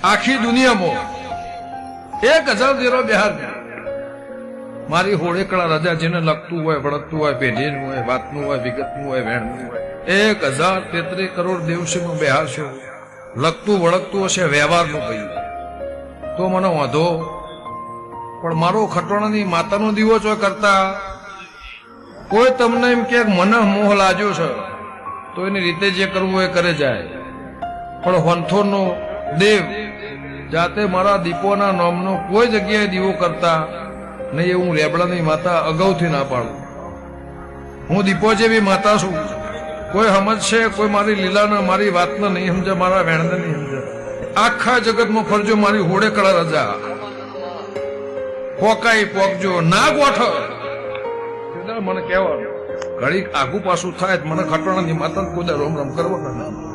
આખી દુનિયામાં 1000 દેરો બિહાર મારી હોળેકળા રજા જેને લગતું હોય વળગતું હોય પેઢીનું હોય વાતનું હોય વિગતનું હોય વેણનું હોય 1033 કરોડ દેવસીમાં બેહારશો લગતું વળગતું હશે વ્યવહારનું કહ્યું તો મને વાંધો પણ મારો ખટોણાની માતાનો દીવો જો કરતા કોઈ તમને એમ કે મને મોહ લાગ્યો છે તો એની રીતે જે કરવું હોય કરે જાય પણ વંથોનો દેવ જાતે મારા દીપોના નામનો કોઈ જગ્યાએ દીવો કરતા નહીં એ હું રેબડાની માતા અગાઉથી ના પાડું હું દીપો જેવી માતા છું કોઈ સમજશે કોઈ મારી લીલાને મારી વાતને નહીં સમજે મારા વેણને નહીં સમજે આખા જગતમાં ફરજો મારી હોળેકળા રજા પોકાઈ પોકજો ના ગોઠ મને કહેવાનું ઘડીક આગુ પાછું થાય મને ખટોણાની માતા કોઈ રોમ રોમ કરવા